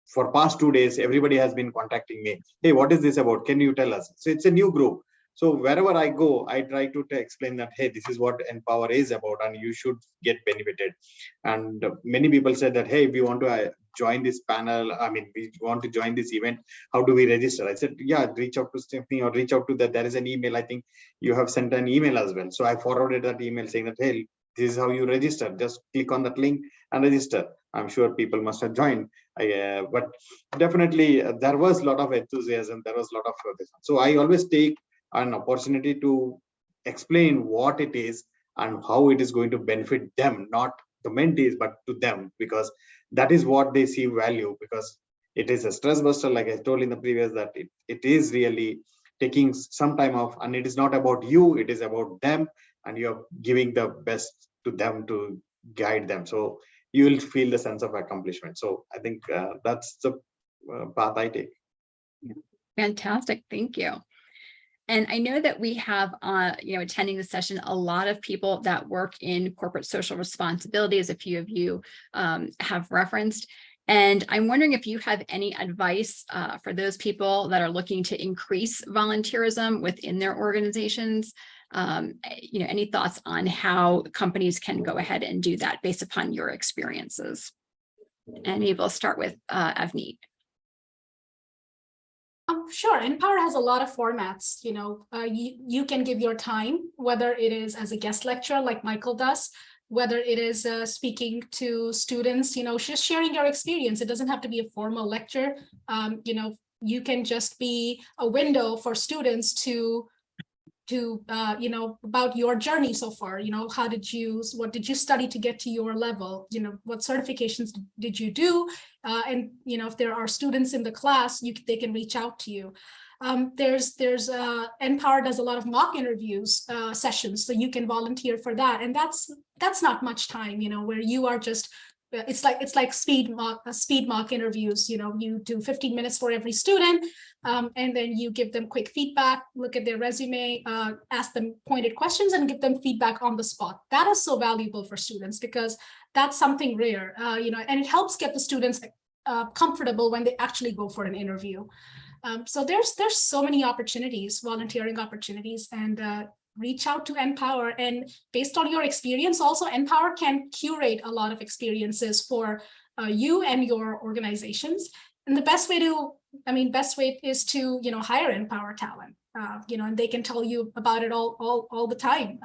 for past 2 days, everybody has been contacting me. Hey, what is this about? Can you tell us? So it's a new group. So wherever I go, I try to explain that, hey, this is what NPower is about, and you should get benefited. And many people said that, hey, we want to join this panel. I mean, we want to join this event. How do we register? I said, yeah, reach out to Stephanie or reach out to that. There is an email. I think you have sent an email as well. So I forwarded that email saying that, hey, this is how you register. Just click on that link and register. I'm sure people must have joined. But definitely there was a lot of enthusiasm. There was a lot of this. So I always take an opportunity to explain what it is and how it is going to benefit them, not the mentees, but to them, because that is what they see value, because it is a stress buster, like I told in the previous, that it is really taking some time off, and it is not about you, it is about them, and you're giving the best to them to guide them. So you will feel the sense of accomplishment. So I think that's the path I take. Fantastic. Thank you. And I know that we have, attending the session, a lot of people that work in corporate social responsibility, as a few of you have referenced. And I'm wondering if you have any advice for those people that are looking to increase volunteerism within their organizations. Any thoughts on how companies can go ahead and do that based upon your experiences? And maybe we'll start with Avneet. Sure. NPower has a lot of formats. You can give your time, whether it is as a guest lecturer like Michael does, whether it is speaking to students, just sharing your experience. It doesn't have to be a formal lecture. You can just be a window for students to about your journey so far. What did you study to get to your level? What certifications did you do? And if there are students in the class, they can reach out to you. There's NPower does a lot of mock interviews sessions, so you can volunteer for that, and that's not much time, where you are just. It's like speed mock interviews. You do 15 minutes for every student, and then you give them quick feedback, look at their resume, ask them pointed questions, and give them feedback on the spot. That is so valuable for students because that's something rare, and it helps get the students comfortable when they actually go for an interview. So there's so many opportunities, volunteering opportunities, and reach out to NPower, and based on your experience, also NPower can curate a lot of experiences for you and your organizations. And the best way is to hire NPower talent, and they can tell you about it all the time.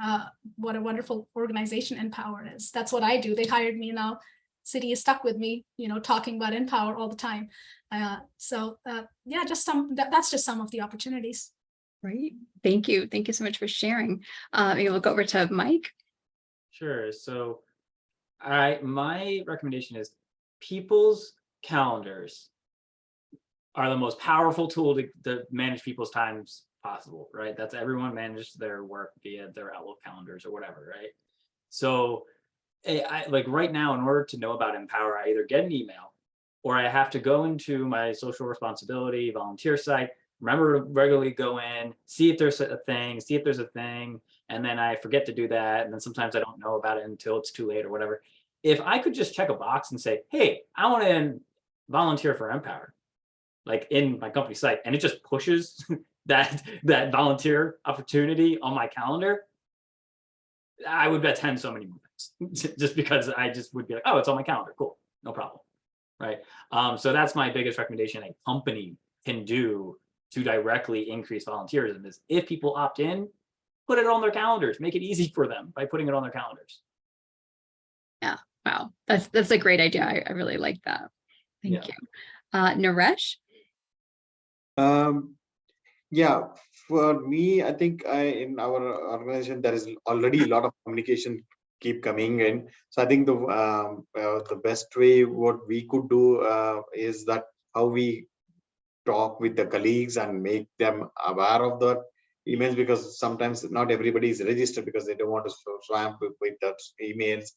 What a wonderful organization NPower is. That's what I do. They hired me now. City is stuck with me, talking about NPower all the time. That's just some of the opportunities. Great. Thank you. Thank you so much for sharing. Maybe we'll go over to Mike. Sure. So my recommendation is people's calendars are the most powerful tool to manage people's times possible, right? That's everyone manages their work via their Outlook calendars or whatever, right? So like right now, in order to know about NPower, I either get an email or I have to go into my social responsibility volunteer site, remember to regularly go in, see if there's a thing, and then I forget to do that. And then sometimes I don't know about it until it's too late or whatever. If I could just check a box and say, hey, I want to volunteer for NPower, like in my company site, and it just pushes that volunteer opportunity on my calendar, I would attend so many more things just because I just would be like, oh, it's on my calendar. Cool. No problem. Right. So that's my biggest recommendation a company can do to directly increase volunteerism is if people opt in, put it on their calendars, make it easy for them by putting it on their calendars. Yeah. Wow. That's a great idea. I really like that. Thank you. Naresh? Yeah, for me, I think in our organization, there is already a lot of communication keep coming in. So I think the best way what we could do is that how we talk with the colleagues and make them aware of the emails, because sometimes not everybody is registered because they don't want to swamp with that emails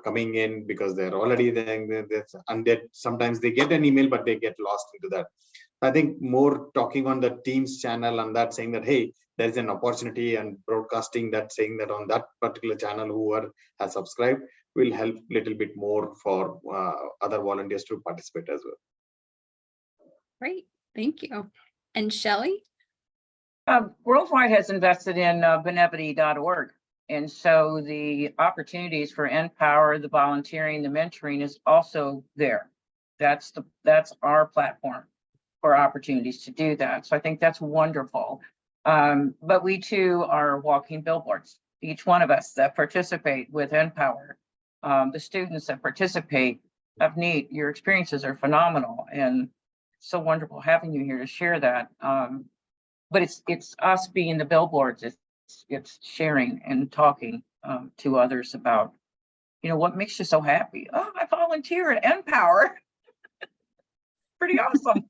coming in because they're already there, and that sometimes they get an email but they get lost into that. I think more talking on the Teams channel and that saying that, hey, there's an opportunity, and broadcasting that, saying that on that particular channel whoever has subscribed will help a little bit more for other volunteers to participate as well. Great, thank you. And Shelley? Worldwide has invested in benevity.org. And so the opportunities for NPower, the volunteering, the mentoring is also there. That's our platform for opportunities to do that. So I think that's wonderful. But we too are walking billboards, each one of us that participate with NPower, the students that participate. Avneet, your experiences are phenomenal and so wonderful having you here to share that. But it's us being the billboards. It's sharing and talking to others about, what makes you so happy. Oh, I volunteer at NPower. Pretty awesome.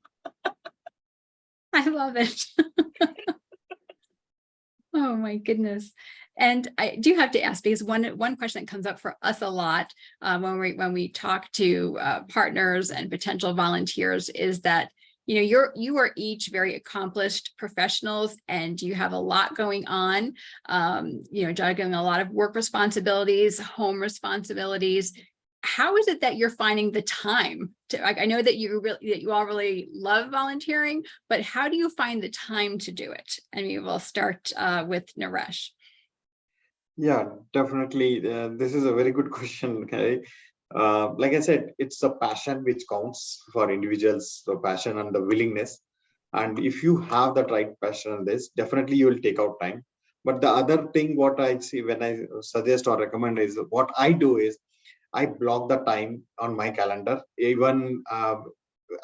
I love it. Oh my goodness. And I do have to ask, because one question that comes up for us a lot when we talk to partners and potential volunteers is that, you are each very accomplished professionals, and you have a lot going on, juggling a lot of work responsibilities, home responsibilities. How is it that you're finding the time to, I know that you all really love volunteering, but how do you find the time to do it? I mean, we'll start with Naresh. Yeah, definitely. This is a very good question. Okay. Like I said, it's the passion which counts for individuals, the passion and the willingness. And if you have that right passion on this, definitely you will take out time. But the other thing, what I see when I suggest or recommend is, what I do is I block the time on my calendar. Even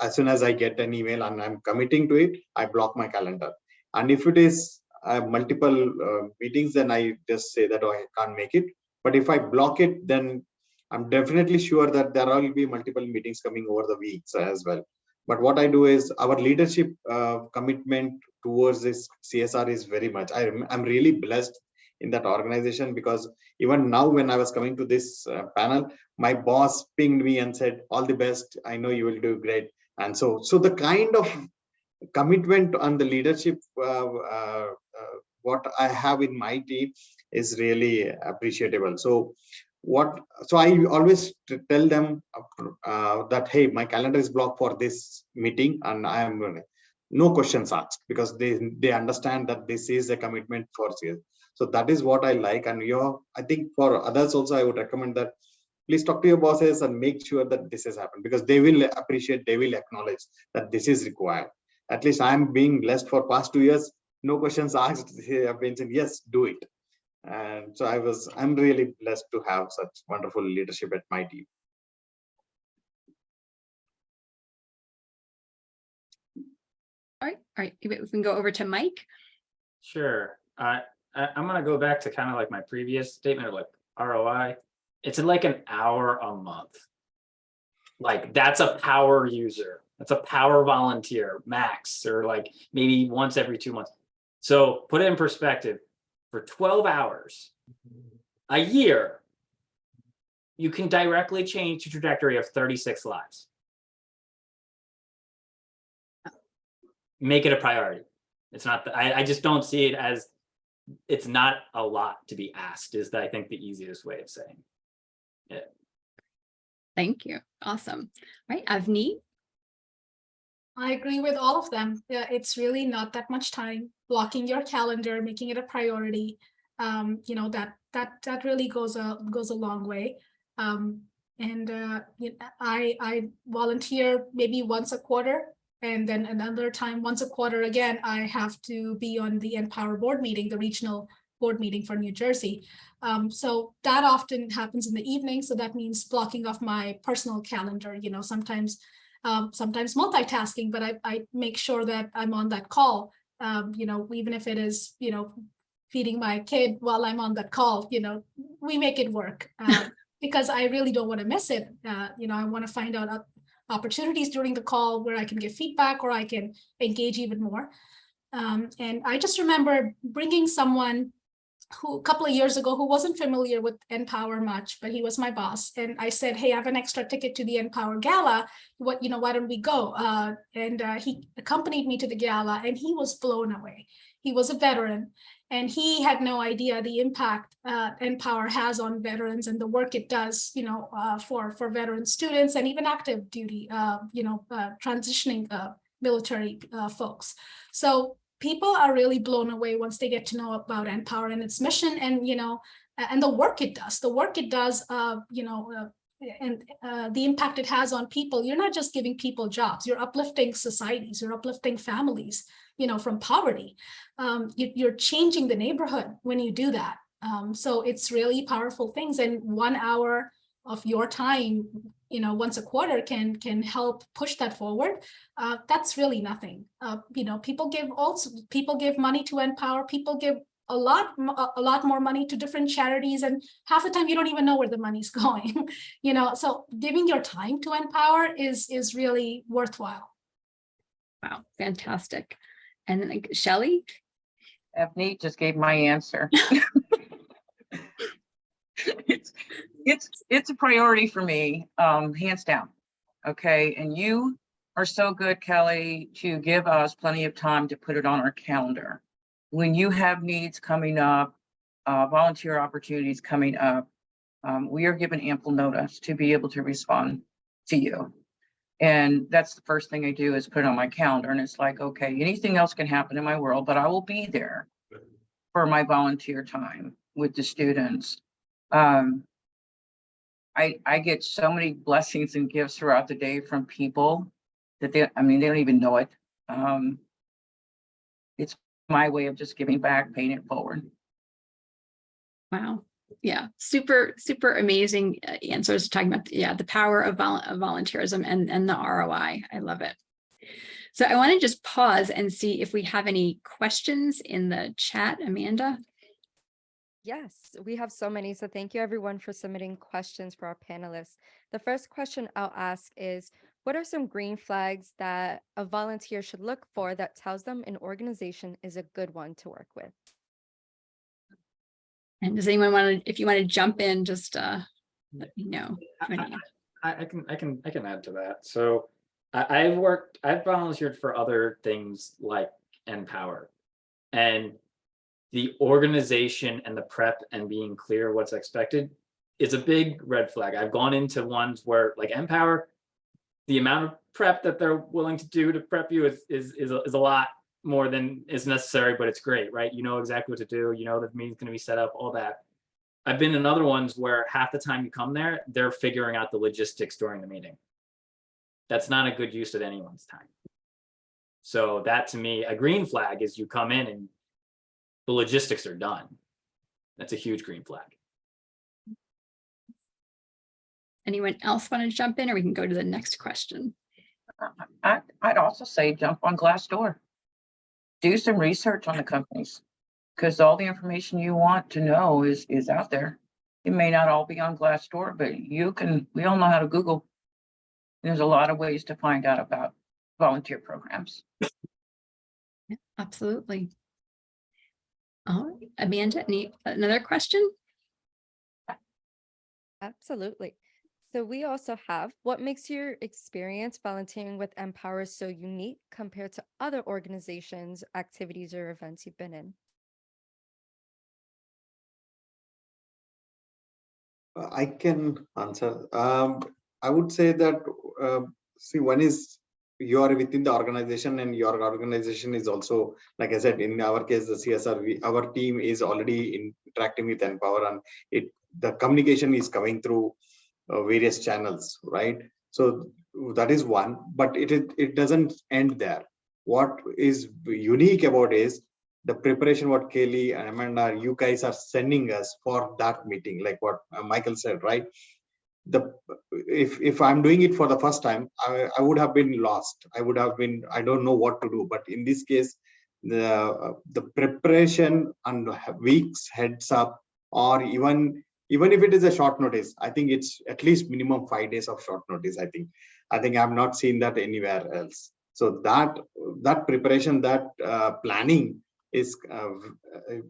as soon as I get an email and I'm committing to it, I block my calendar. And if it is multiple meetings, then I just say that, oh, I can't make it. But if I block it, then I'm definitely sure that there will be multiple meetings coming over the weeks as well. But what I do is, our leadership commitment towards this CSR is very much. I'm really blessed in that organization, because even now when I was coming to this panel, my boss pinged me and said, all the best, I know you will do great. And so the kind of commitment on the leadership what I have in my team is really appreciable. So I always tell them that, hey, my calendar is blocked for this meeting, and I am no questions asked, because they understand that this is a commitment for CS. So that is what I like. And I think for others also, I would recommend that please talk to your bosses and make sure that this has happened, because they will appreciate, they will acknowledge that this is required. At least I'm being blessed for past 2 years, no questions asked. I've been saying, yes, do it. And so I'm really blessed to have such wonderful leadership at my team. All right, we can go over to Mike. Sure. I'm going to go back to kind of like my previous statement of like ROI. It's like an hour a month. Like, that's a power user. That's a power volunteer max, or like maybe once every 2 months. So put it in perspective, for 12 hours a year, you can directly change the trajectory of 36 lives. Make it a priority. It's not, I just don't see it as, it's not a lot to be asked, is I think the easiest way of saying it. Thank you. Awesome. All right, Avneet. I agree with all of them. Yeah, it's really not that much time. Blocking your calendar, making it a priority. That really goes a long way. I volunteer maybe once a quarter, and then another time once a quarter again, I have to be on the NPower board meeting, the regional board meeting for New Jersey. So that often happens in the evening. So that means blocking off my personal calendar, sometimes multitasking, but I make sure that I'm on that call, even if it is, feeding my kid while I'm on that call, we make it work because I really don't want to miss it. I want to find out opportunities during the call where I can give feedback or I can engage even more. And I just remember bringing someone who a couple of years ago who wasn't familiar with NPower much, but he was my boss. And I said, hey, I have an extra ticket to the NPower Gala. Why don't we go? And he accompanied me to the gala, and he was blown away. He was a veteran, and he had no idea the impact NPower has on veterans and the work it does, for veteran students and even active duty, transitioning military folks. So people are really blown away once they get to know about NPower and its mission, and and the work it does. The work it does, and the impact it has on people. You're not just giving people jobs. You're uplifting societies. You're uplifting families, from poverty. You're changing the neighborhood when you do that. So it's really powerful things. And 1 hour of your time, once a quarter can help push that forward. That's really nothing. People give money to NPower. People give a lot more money to different charities, and half the time you don't even know where the money's going. So giving your time to NPower is really worthwhile. Wow, fantastic. And then Shelley. Avneet just gave my answer. It's a priority for me, hands down. Okay, and you are so good, Kelly, to give us plenty of time to put it on our calendar. When you have needs coming up, volunteer opportunities coming up, we are given ample notice to be able to respond to you. And that's the first thing I do is put it on my calendar. And it's like, okay, anything else can happen in my world, but I will be there for my volunteer time with the students. I get so many blessings and gifts throughout the day from people that they don't even know it. It's my way of just giving back, paying it forward. Wow. Yeah, super, super amazing answers talking about the power of volunteerism and the ROI. I love it. So I want to just pause and see if we have any questions in the chat, Amanda. Yes, we have so many. So thank you everyone for submitting questions for our panelists. The first question I'll ask is, what are some green flags that a volunteer should look for that tells them an organization is a good one to work with? And does anyone want to, if you want to jump in, just let me know. I can add to that. So I've volunteered for other things like NPower, and the organization and the prep and being clear what's expected is a big red flag. I've gone into ones where, like NPower, the amount of prep that they're willing to do to prep you is a lot more than is necessary, but it's great, right? You know exactly what to do. You know the meeting's going to be set up, all that. I've been in other ones where half the time you come there, they're figuring out the logistics during the meeting. That's not a good use of anyone's time. So that, to me, a green flag is you come in and the logistics are done. That's a huge green flag. Anyone else want to jump in, or we can go to the next question? I'd also say jump on Glassdoor. Do some research on the companies, because all the information you want to know is out there. It may not all be on Glassdoor, but we all know how to Google. There's a lot of ways to find out about volunteer programs. Yeah, absolutely. All right, Amanda, another question? Absolutely. So we also have, what makes your experience volunteering with NPower so unique compared to other organizations, activities, or events you've been in? I can answer. I would say that, see, one is you are within the organization, and your organization is also, like I said, in our case, the CSR, our team is already interacting with NPower, and the communication is coming through various channels, right? So that is one, but it doesn't end there. What is unique about is the preparation, what Kelly and Amanda, you guys are sending us for that meeting, like what Michael said, right? If I'm doing it for the first time, I would have been lost. I don't know what to do. But in this case, the preparation and weeks heads up, or even if it is a short notice, I think it's at least minimum 5 days of short notice. I think I've not seen that anywhere else. So that preparation, that planning is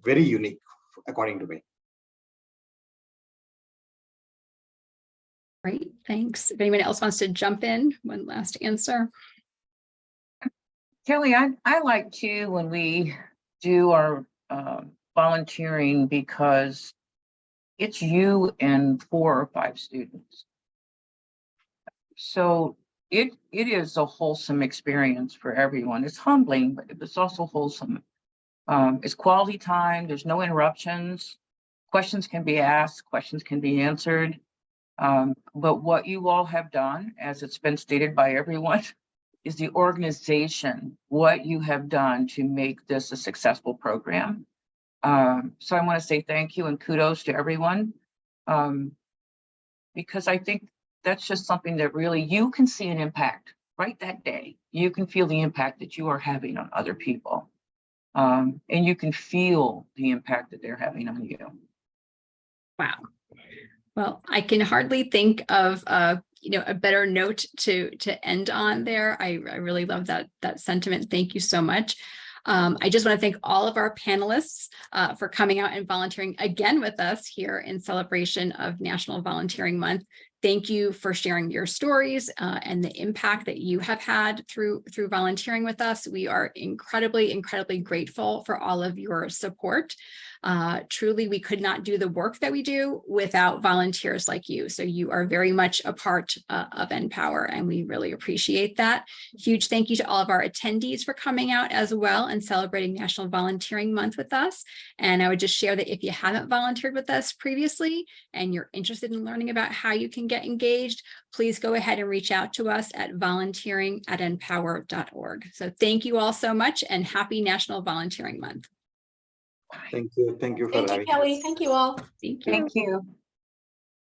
very unique, according to me. Great, thanks. If anyone else wants to jump in, one last answer. Kelly, I like to, when we do our volunteering, because it's you and 4 or 5 students. So it is a wholesome experience for everyone. It's humbling, but it's also wholesome. It's quality time. There's no interruptions. Questions can be asked, questions can be answered. But what you all have done, as it's been stated by everyone, is the organization, what you have done to make this a successful program. So I want to say thank you and kudos to everyone, because I think that's just something that really you can see an impact right that day. You can feel the impact that you are having on other people, and you can feel the impact that they're having on you. Wow. Well, I can hardly think of a better note to end on there. I really love that sentiment. Thank you so much. I just want to thank all of our panelists for coming out and volunteering again with us here in celebration of National Volunteering Month. Thank you for sharing your stories and the impact that you have had through volunteering with us. We are incredibly, incredibly grateful for all of your support. Truly, we could not do the work that we do without volunteers like you. So you are very much a part of NPower, and we really appreciate that. Huge thank you to all of our attendees for coming out as well and celebrating National Volunteering Month with us. And I would just share that if you haven't volunteered with us previously and you're interested in learning about how you can get engaged, please go ahead and reach out to us at volunteering@npower.org. So thank you all so much, and happy National Volunteering Month. Thank you. Thank you for Thank you, having Kelly. us. Thank you all. Thank you. Thank you.